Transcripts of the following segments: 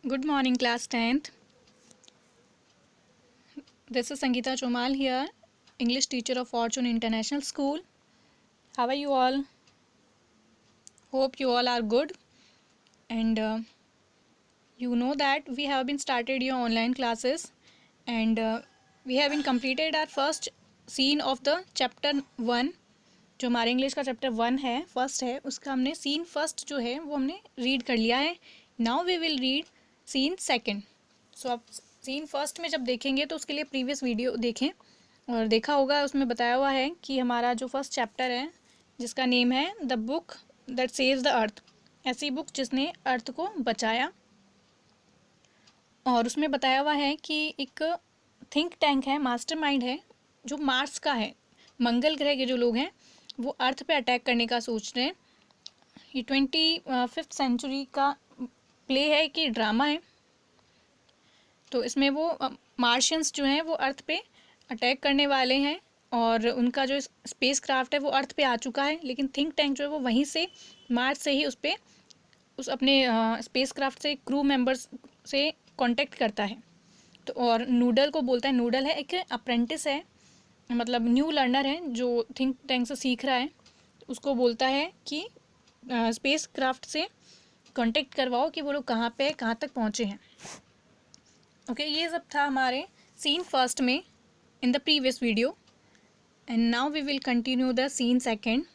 Good morning, class 10th. This is Sangeeta Chomal here, English teacher of Fortune International School. How are you all? Hope you all are good. And you know that we have been started your online classes and we have been completed our first scene of the chapter 1. जो हमारे English का chapter 1 है, first है, उसका हमने scene first जो है वो हमने रीड कर लिया है. Now we will read scene second. So आप सीन फर्स्ट में जब देखेंगे तो उसके लिए प्रीवियस वीडियो देखें और देखा होगा उसमें बताया हुआ है कि हमारा जो फर्स्ट चैप्टर है जिसका नेम है the book that saves the earth, ऐसी बुक जिसने अर्थ को बचाया. और उसमें बताया हुआ है कि एक थिंक टैंक है, मास्टरमाइंड है जो मार्स का है, मंगल ग्रह के जो लोग हैं वो अर्थ पे अटैक करने का सोच रहे हैं. ये 25th सेंचुरी का प्ले है कि ड्रामा है. तो इसमें वो मार्शियंस जो हैं वो अर्थ पे अटैक करने वाले हैं और उनका जो स्पेस क्राफ्ट है वो अर्थ पे आ चुका है, लेकिन थिंक टैंक जो है वो वहीं से मार्स से ही उस अपने स्पेस क्राफ्ट से क्रू मेंबर्स से कांटेक्ट करता है. तो और नूडल को बोलता है, नूडल है एक अप्रेंटिस है, मतलब न्यू लर्नर है जो थिंक टैंक से सीख रहा है. उसको बोलता है कि स्पेस क्राफ्ट से कांटेक्ट करवाओ कि वो लोग कहाँ पे कहाँ तक पहुँचे हैं. ओके, ये सब था हमारे सीन फर्स्ट में in the previous video and now we will continue the scene second.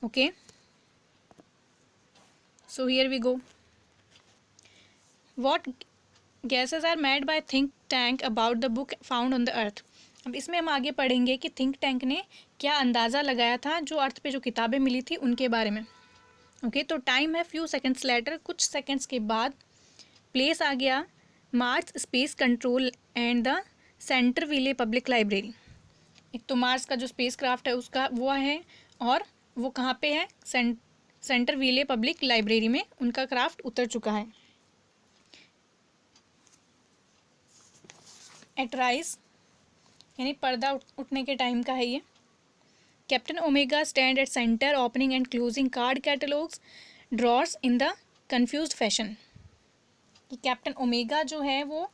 Okay, so here we go. What guesses are made by Think Tank about the book found on the earth. अब इसमें हम आगे पढ़ेंगे कि think tank ने क्या अंदाज़ा लगाया था जो अर्थ पे जो किताबें मिली थी उनके बारे में. ओके, तो टाइम है फ्यू सेकेंड्स लेटर, कुछ सेकेंड्स के बाद. प्लेस आ गया Mars space control and the Centerville public library. एक तो मार्स का जो स्पेस क्राफ्ट है उसका वो है और वो कहाँ पे है, सेंटर विले पब्लिक लाइब्रेरी में उनका क्राफ्ट उतर चुका है. एट राइज यानी पर्दा उठने के टाइम का है ये. Captain omega stand at centre opening and closing card catalogues drawers in the confuse fashion. कि कैप्टन ओमेगा जो है वो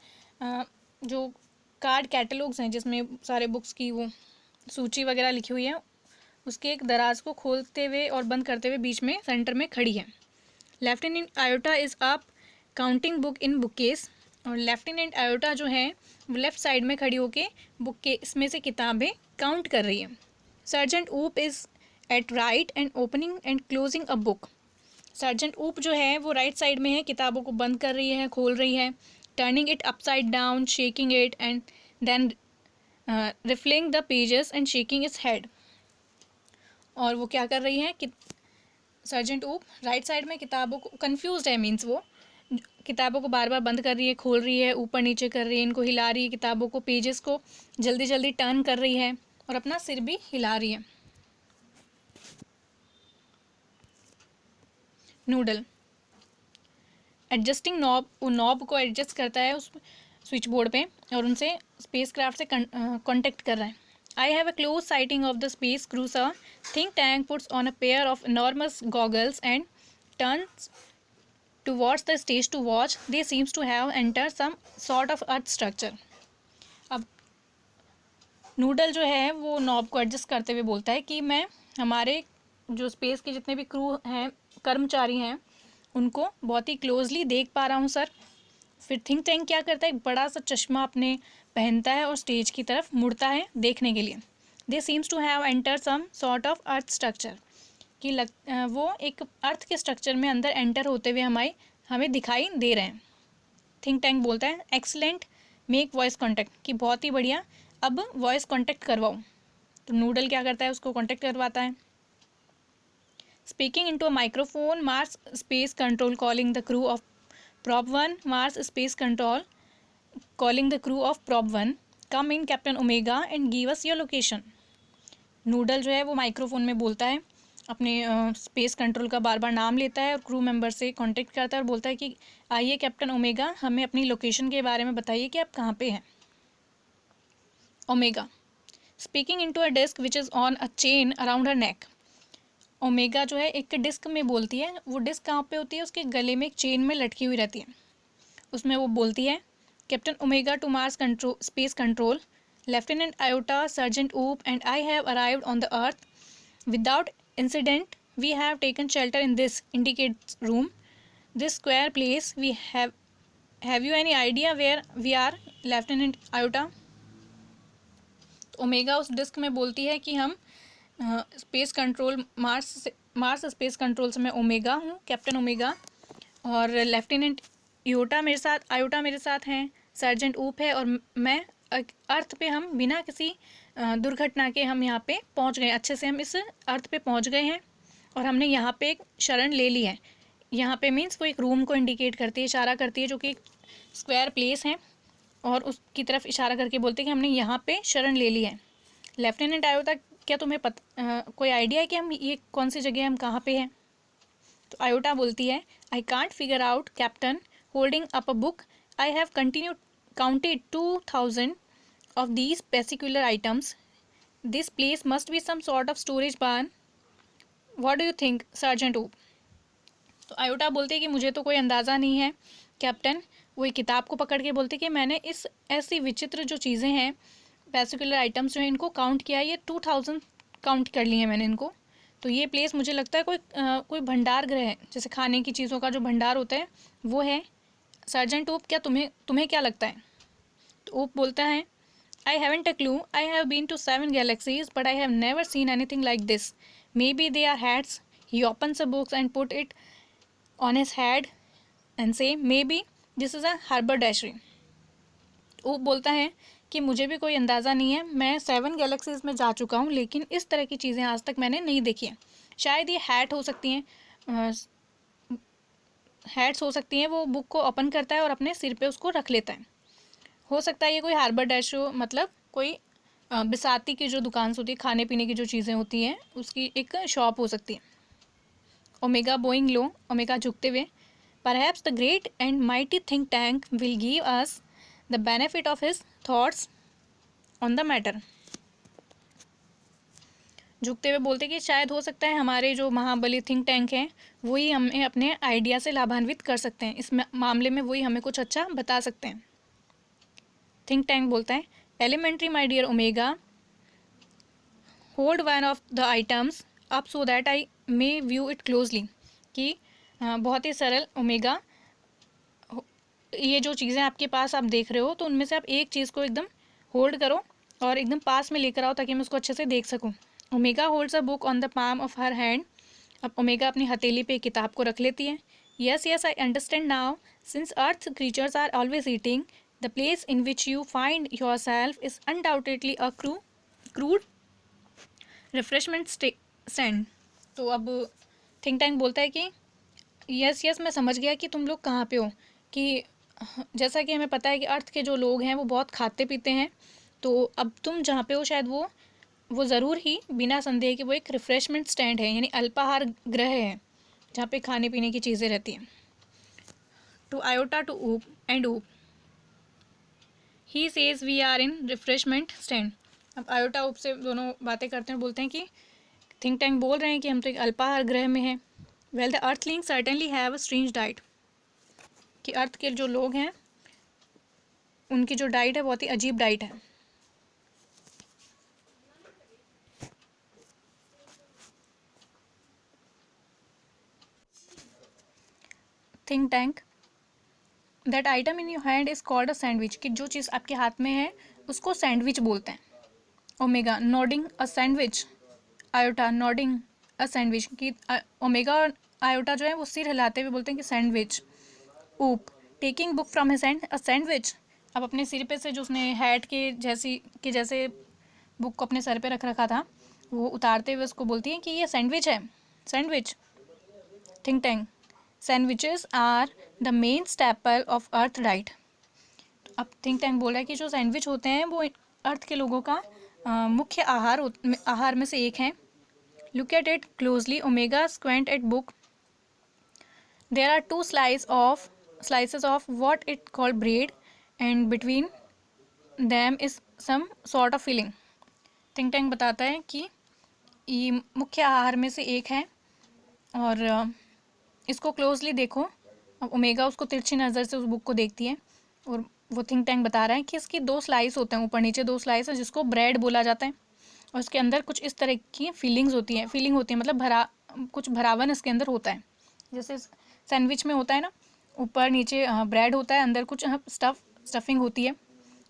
जो कार्ड कैटलॉग्स हैं जिसमें सारे बुक्स की वो सूची वगैरह लिखी हुई है उसके एक दराज को खोलते हुए और बंद करते हुए बीच में सेंटर में खड़ी है. Lieutenant iota is up counting book in book case. और लेफ्टिनेंट आयोटा जो है वो लेफ्ट साइड में खड़ी होके बुक के इसमें से किताबें काउंट कर रही है. Sergeant Oop is at right and opening and closing a book. Sergeant Oop जो है वो राइट साइड में है, किताबों को बंद कर रही है, खोल रही है. Turning it upside down, shaking it and then riffling the pages and shaking its head. और वो क्या कर रही है कि सर्जेंट ऊप राइट साइड में किताबों को कन्फ्यूज्ड है, मीन्स वो किताबों को बार बार बंद कर रही है, खोल रही है, ऊपर नीचे कर रही है, इनको हिला रही है, किताबों को पेजेस को जल्दी जल्दी टर्न कर रही है और अपना सिर भी हिला रही है. नूडल एडजस्टिंग नॉब, वो नॉब को एडजस्ट करता है उस स्विच बोर्ड पे और उनसे स्पेस क्राफ्ट से कॉन्टेक्ट कर रहा है. I have a close sighting of the space cruiser. Think Tank puts on a pair of enormous goggles and turns towards the stage to watch. They seems to have entered some sort of earth structure. अब noodle जो है वो knob को adjust करते हुए बोलता है कि मैं हमारे जो स्पेस के जितने भी क्रू हैं, कर्मचारी हैं, उनको बहुत ही क्लोजली देख पा रहा हूँ सर. फिर थिंक टैंक क्या करता है, एक बड़ा सा चश्मा अपने पहनता है और स्टेज की तरफ मुड़ता है देखने के लिए. They seems to have enter some sort of earth structure. कि वो एक अर्थ के स्ट्रक्चर में अंदर एंटर होते हुए हमें दिखाई दे रहे हैं. थिंक टैंक बोलता है एक्सलेंट, मेक वॉइस कॉन्टैक्ट, कि बहुत ही बढ़िया, अब वॉइस कॉन्टैक्ट करवाओ. तो नूडल क्या करता है, उसको कॉन्टैक्ट करवाता है. Speaking into a microphone, Mars space control calling the crew of prop 1, Mars space control calling the crew of prop 1, come in captain omega and give us your location. Noodle जो है वो microphone में बोलता है, अपने space control का बार बार नाम लेता है और क्रू मेंबर से कांटेक्ट करता है और बोलता है कि आइए कैप्टन ओमेगा, हमें अपनी लोकेशन के बारे में बताइए कि आप कहाँ पे हैं. Omega speaking into a disc which is on a chain around her neck. Omega जो है एक डिस्क में बोलती है, वो डिस्क कहाँ पे होती है, उसके गले में एक चेन में लटकी हुई रहती है. उसमें वो बोलती है, captain Omega to Mars control space control, lieutenant Iota, sergeant Oop and I have arrived on the earth without incident. We have taken shelter in this indicates room, this square place. We have you any idea where we are, lieutenant Iota? Omega उस disk में बोलती है कि हम space control Mars space control से मैं Omega हूँ, captain Omega, और लेफ्टिनेंट आयोटा मेरे साथ हैं, सर्जेंट ऊप है, और मैं अर्थ पे हम बिना किसी दुर्घटना के हम यहाँ पे पहुँच गए, अच्छे से हम इस अर्थ पे पहुँच गए हैं और हमने यहाँ पे एक शरण ले ली है. यहाँ पे मीन्स वो एक रूम को इंडिकेट करती है, इशारा करती है, जो कि एक स्क्वायर प्लेस है, और उसकी तरफ इशारा करके बोलते हैं कि हमने यहाँ पे शरण ले ली है. लेफ्टिनेंट आयोटा, क्या तुम्हें कोई आइडिया है कि हम ये कौन सी जगह, हम कहाँ पे हैं? तो आयोटा बोलती है, I can't figure out captain, holding up a book. I have counted 2000 of these peculiar items. This place must be some sort of storage barn. What do you think, sergeant Oop? तो iota बोलते हैं कि मुझे तो कोई अंदाज़ा नहीं है कैप्टन. वो एक किताब को पकड़ के बोलते कि मैंने इस ऐसी विचित्र जो चीज़ें हैं, पैसिकुलर आइटम्स जो हैं, इनको काउंट किया है, ये 2000 काउंट कर लिए हैं मैंने इनको. तो ये प्लेस मुझे लगता है कोई भंडार गृह है, जैसे खाने की चीज़ों का जो भंडार होता है वो है. सर्जेंट ऊप, क्या तुम्हें क्या लगता है? तो ऊप बोलता है, I haven't a clue. I have been to 7 galaxies but I have never seen anything like this. Maybe they are hats. He opens a book and put it on his head and say maybe this is a haberdashery. वो बोलता है कि मुझे भी कोई अंदाज़ा नहीं है, मैं 7 गैलेक्सीज में जा चुका हूँ, लेकिन इस तरह की चीज़ें आज तक मैंने नहीं देखी हैं. शायद ये हैट हो सकती हैं, हैट्स हो सकती हैं. वो बुक को ओपन करता है और अपने सिर पे उसको रख लेता है. हो सकता है ये कोई हार्बरडैशरी, मतलब कोई बिसाती की जो दुकान होती है, खाने पीने की जो चीज़ें होती हैं, उसकी एक शॉप हो सकती है. ओमेगा बोइंग लो, ओमेगा झुकते हुए, perhaps the great and mighty think tank will give us the benefit of his thoughts on the matter. झुकते हुए बोलते कि शायद हो सकता है हमारे जो महाबली थिंक टैंक हैं वही हमें अपने आइडिया से लाभान्वित कर सकते हैं, इस मामले में वही हमें कुछ अच्छा बता सकते हैं. थिंक टैंक बोलता है, elementary my dear Omega, hold one of the items up so that I may view it closely. कि बहुत ही सरल ओमेगा, ये जो चीज़ें आपके पास आप देख रहे हो, तो उनमें से आप एक चीज़ को एकदम होल्ड करो और एकदम पास में लेकर आओ ताकि मैं उसको अच्छे से देख सकूं. Omega holds a book on the palm of her hand. अब ओमेगा अपनी हथेली पे एक किताब को रख लेती है. Yes yes, I understand now. Since earth creatures are always eating, the place in which you find yourself is undoubtedly a crude refreshment stand. तो अब थिंक टैंक बोलता है कि यस यस, मैं समझ गया कि तुम लोग कहाँ पे हो. कि जैसा कि हमें पता है कि अर्थ के जो लोग हैं वो बहुत खाते पीते हैं, तो अब तुम जहाँ पे हो शायद वो ज़रूर ही बिना संदेह कि वो एक रिफ़्रेशमेंट स्टैंड है, यानी अल्पाहार गृह है जहाँ पे खाने पीने की चीज़ें रहती हैं. To Iota to Oop and Oop, he says we are in refreshment stand. अब आयोटा ऊप से दोनों बातें करते हैं, बोलते हैं कि थिंक टैंक बोल रहे हैं कि हम तो एक अल्पाहार ग्रह में हैं. Well the earthling certainly have a strange diet. कि अर्थ के जो लोग हैं उनकी जो डाइट है बहुत ही अजीब डाइट है. Think tank, that item in your hand is called a sandwich. कि जो चीज़ आपके हाथ में है उसको सैंडविच बोलते हैं. Omega nodding a sandwich. Iota nodding a sandwich. कि ओमेगा और आयोटा जो है वो सिर हिलाते हुए बोलते हैं कि सैंडविच. ऊप taking book from his hand, a sandwich. अब अपने सिर पे से जो उसने हैट के जैसे बुक को अपने सर पे रख रखा था, वो उतारते हुए उसको बोलती है कि ये सैंडविच है, sandwich. Think Tank, sandwiches are the main staple of earth diet. अब थिंक टैंक बोल रहा है कि जो सैंडविच होते हैं वो अर्थ के लोगों का मुख्य आहार में से एक है. Look at it closely, Omega squint at book. There are 2 slices of what it called bread and between them is some sort of filling. Think tank बताता है कि ये मुख्य आहार में से एक है और इसको क्लोजली देखो अब ओमेगा उसको तिरछी नज़र से उस बुक को देखती है और वो थिंक टैंक बता रहा है कि इसकी 2 स्लाइस होते हैं, ऊपर नीचे 2 स्लाइस है, जिसको ब्रेड बोला जाता है और उसके अंदर कुछ इस तरह की फीलिंग होती है मतलब कुछ भरावन इसके अंदर होता है, जैसे सैंडविच में होता है ना, ऊपर नीचे ब्रेड होता है, अंदर कुछ स्टफिंग होती है।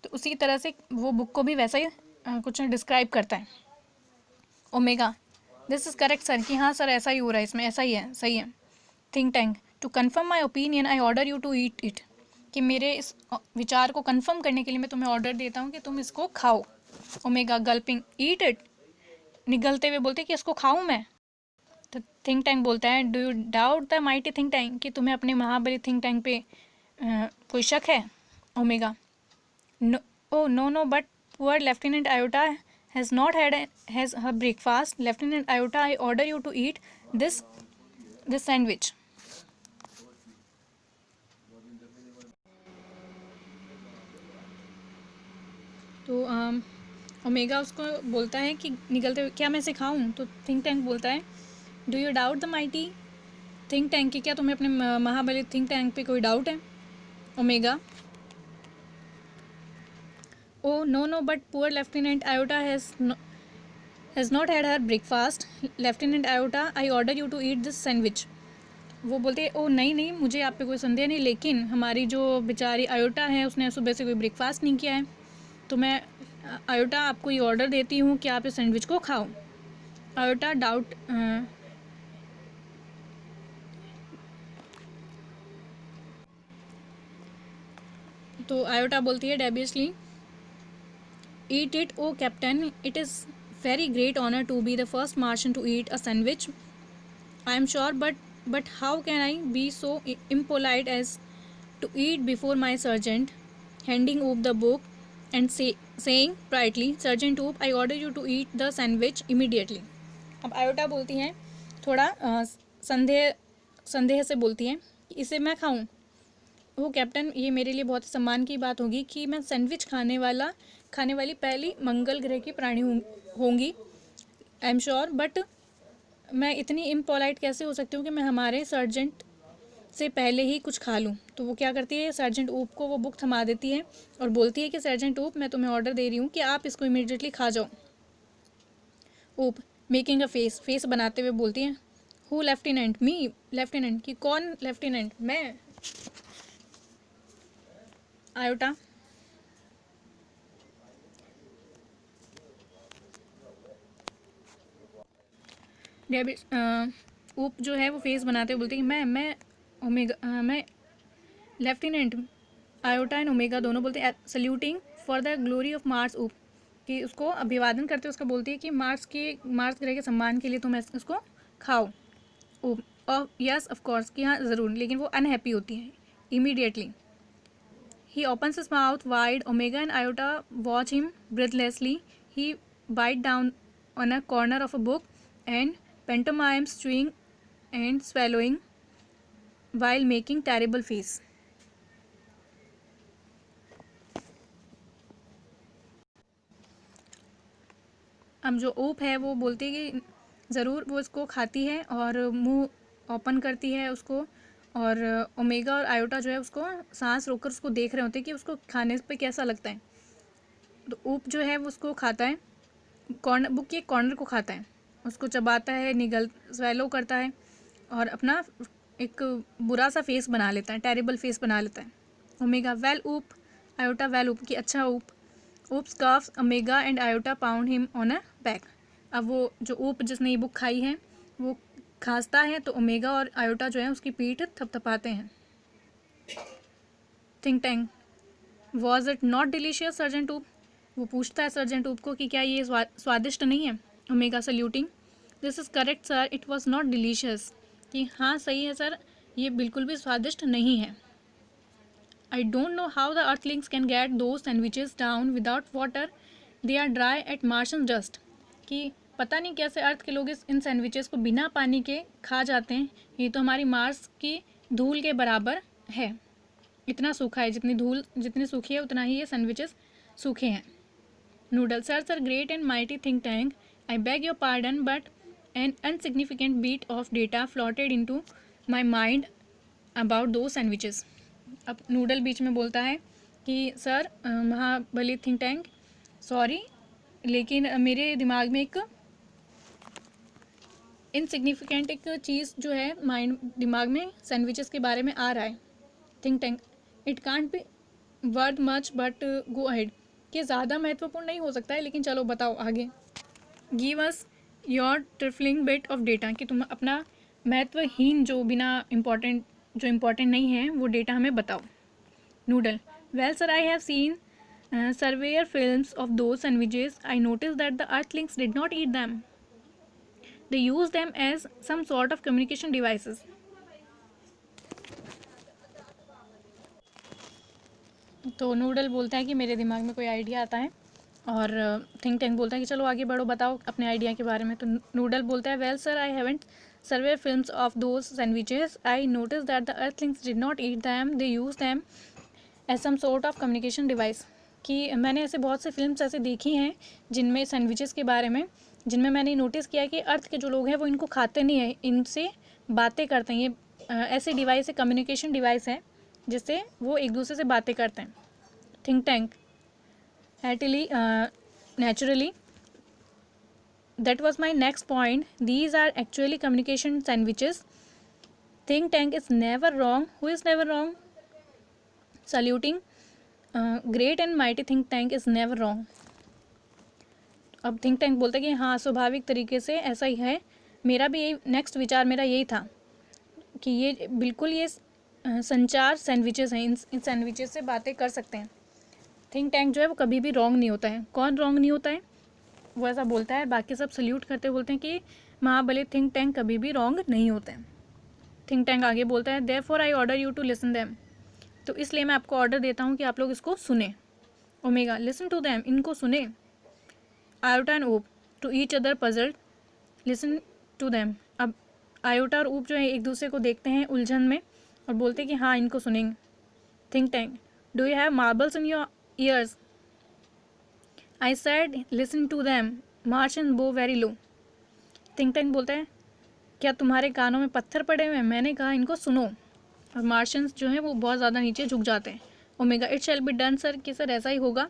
तो उसी तरह से वो बुक को भी वैसा ही कुछ डिस्क्राइब करता है। Omega, this is correct sir, कि हाँ सर ऐसा ही हो रहा है, इसमें ऐसा ही है, सही है। Think Tank, to confirm my opinion I order you to eat it, कि मेरे इस विचार को कन्फर्म करने के लिए मैं तुम्हें ऑर्डर देता हूँ कि तुम इसको खाओ। ओमेगा, गल्पिंग, ईट इट, निगलते हुए बोलते कि इसको खाऊं मैं। तो थिंक टैंक बोलता है, do you doubt the mighty think tank, कि तुम्हें अपने महाबली थिंक टैंक पे कोई शक है। Omega, no, oh no no, but poor Lieutenant Iota has not has her breakfast. Lieutenant Iota, I order you to eat this sandwich. तो Omega उसको बोलता है कि निकलते हुए, क्या मैं सिखाऊं? तो थिंक टैंक बोलता है, do you doubt the mighty think tank, की क्या तुम्हें अपने महाबली थिंक टैंक पे कोई डाउट है। Omega, oh no no, but poor Lieutenant Iota has not had her breakfast. Lieutenant Iota, I order you to eat this sandwich. वो बोलते हैं, ओ नहीं नहीं, मुझे आप पे कोई संदेह नहीं, लेकिन हमारी जो बेचारी आयोटा है उसने सुबह से कोई ब्रेकफास्ट नहीं किया है, तो मैं आयोटा आपको ये ऑर्डर देती हूँ कि आप इस सैंडविच को खाओ। आयोटा डाउट, तो आयोटा बोलती है dubiously, eat it o captain, it is very great honour to be the first Martian to eat a sandwich, I am sure, but how can I be so impolite as to eat before my sergeant, handing Oop the book and saying politely, Sergeant Oop, I order you to eat the sandwich immediately. अब iota बोलती हैं थोड़ा संदेह से बोलती हैं, इसे मैं खाऊं? वो कैप्टन, ये मेरे लिए बहुत सम्मान की बात होगी कि मैं सैंडविच खाने वाली पहली मंगल ग्रह की प्राणी होंगी, आई एम श्योर, बट मैं इतनी इम्पोलाइट कैसे हो सकती हूँ कि मैं हमारे सर्जेंट से पहले ही कुछ खा लूँ। तो वो क्या करती है, सर्जेंट ऊप को वो बुक थमा देती है और बोलती है कि सर्जेंट ऊप, मैं तुम्हें ऑर्डर दे रही हूँ कि आप इसको इमीडिएटली खा जाओ। ऊप मेकिंग अ फेस बनाते हुए बोलती है, हु लेफ्टिनेंट, मी लेफ्टिनेंट, कि कौन लेफ्टिनेंट, मैं। आयोटा, ऊप जो है वो फेस बनाते हुए बोलती है, मैं ओमेगा, मैं लेफ्टिनेंट। आयोटा एंड ओमेगा दोनों बोलते हैं, saluting for the glory of Mars ऊप, कि उसको अभिवादन करते हुए उसको बोलती है कि मार्स ग्रह के सम्मान के लिए तुम उसको खाओ। ऊप, और यस ऑफ कोर्स, कि हाँ ज़रूर, लेकिन वो अनहैप्पी होती है। Immediately he opens his mouth wide. Omega and Iota watch him breathlessly. He bite down on a corner of a book and pantomimes chewing and swallowing while making terrible face. अब जो ऊप है वो बोलती है कि ज़रूर वो इसको खाती है और मुंह ओपन करती है उसको, और ओमेगा और आयोटा जो है उसको सांस रोककर उसको देख रहे होते हैं कि उसको खाने पे कैसा लगता है। तो ऊप जो है वो उसको खाता है, बुक के कॉर्नर को खाता है, उसको चबाता है, स्वेलो करता है और अपना एक बुरा सा फेस बना लेता है, टेरिबल फेस बना लेता है। ओमेगा, वेल ऊप, आयोटा, वेल ऊप, कि अच्छा ऊप। ऊप scarfs omega and iota pound him on a back. अब वो जो ऊप जिसने ये बुक खाई है वो खांसता है, तो ओमेगा और आयोटा जो है उसकी पीठ थपथपाते हैं। Think tank, was it not delicious sergeant ऊप, वो पूछता है सर्जेंट ऊप को कि क्या ये स्वादिष्ट नहीं है। Omega saluting, this is correct sir, it was not delicious, कि हाँ सही है सर, ये बिल्कुल भी स्वादिष्ट नहीं है। I don't know how the earthlings can get two sandwiches down without water, they are dry at Martian dust, कि पता नहीं कैसे अर्थ के लोग इन सैंडविचेस को बिना पानी के खा जाते हैं, ये तो हमारी मार्स की धूल के बराबर है, इतना सूखा है, जितनी सूखी है उतना ही ये सैंडविचेस सूखे हैं। Noodle, sir great and mighty think tank, I beg your pardon, but an insignificant bit of data floated into my mind about two sandwiches. अब नूडल बीच में बोलता है कि सर महाबली थिंक टैंक, सॉरी लेकिन मेरे दिमाग में एक इनसिग्निफिकेंट एक चीज़ जो है माइंड दिमाग में सैंडविचेस के बारे में आ रहा है। Think tank, it can't be worth much but go ahead, कि ज़्यादा महत्वपूर्ण नहीं हो सकता है लेकिन चलो बताओ आगे। Give us your trifling bit of data, कि तुम अपना महत्वहीन जो बिना इम्पॉर्टेंट जो इम्पॉर्टेंट नहीं है वो डेटा हमें बताओ। Noodle, well sir I have seen surveyor films of those sandwiches. I noticed that the earthlings did not eat them. They used them as some sort of communication devices. तो noodle बोलता है कि मेरे दिमाग में कोई आइडिया आता है, और थिंक टैंक बोलता है कि चलो आगे बढ़ो, बताओ अपने आइडिया के बारे में। तो नूडल बोलता है, well sir I haven't survey films of those sandwiches. I notice that the earthlings did not eat them. They used them as some sort of communication device. कि मैंने ऐसे बहुत से फिल्म्स ऐसे देखी हैं जिनमें सैंडविचेस के बारे में, जिनमें मैंने नोटिस किया कि अर्थ के जो लोग हैं वो इनको खाते नहीं हैं, इनसे बातें करते हैं। ये ऐसे डिवाइस है, कम्युनिकेशन डिवाइस है जिससे वो एक दूसरे से बातें करते हैं। Think tank, haughtily naturally that was my next point, these are actually communication sandwiches. Think tank is never wrong, who is never wrong, saluting great and mighty think tank is never wrong. अब think tank बोलता है कि हाँ स्वाभाविक तरीके से ऐसा ही है, मेरा भी यही नेक्स्ट विचार मेरा यही था कि ये बिल्कुल ये संचार सैंडविचेस हैं, इन सैंडविचेस से बातें कर सकते हैं। थिंक टैंक जो है वो कभी भी रॉन्ग नहीं होता है। कौन रॉन्ग नहीं होता है, वो ऐसा बोलता है, बाकी सब सल्यूट करते बोलते हैं कि महाबली थिंक टैंक कभी भी रॉन्ग नहीं होते हैं। थिंक टैंक आगे बोलता है, therefore I order you to listen them, तो इसलिए मैं आपको ऑर्डर देता हूँ कि आप लोग इसको सुने। ओमेगा, लिसन टू देम, इनको सुने। Iota and Oop, to each other puzzled, listen to them. अब आयोटा और ऊप जो है एक दूसरे को देखते हैं उलझन में और बोलते हैं कि हाँ इनको सुनेंगे। Think Tank, do you have marbles in your ears, I said listen to them, march and bow very low. Think tank बोलता है, क्या तुम्हारे कानों में पत्थर पड़े हुए हैं, मैंने कहा इनको सुनो। और मार्शंस जो हैं वो बहुत ज़्यादा नीचे झुक जाते हैं। Omega, it shall be done sir, कि सर ऐसा ही होगा।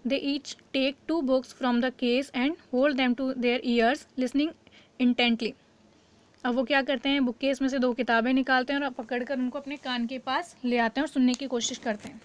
They each take 2 books from the case and hold them to their ears listening intently. अब वो क्या करते हैं, बुक केस में से 2 किताबें निकालते हैं और पकड़ कर उनको अपने कान के पास ले आते हैं और सुनने की कोशिश करते हैं।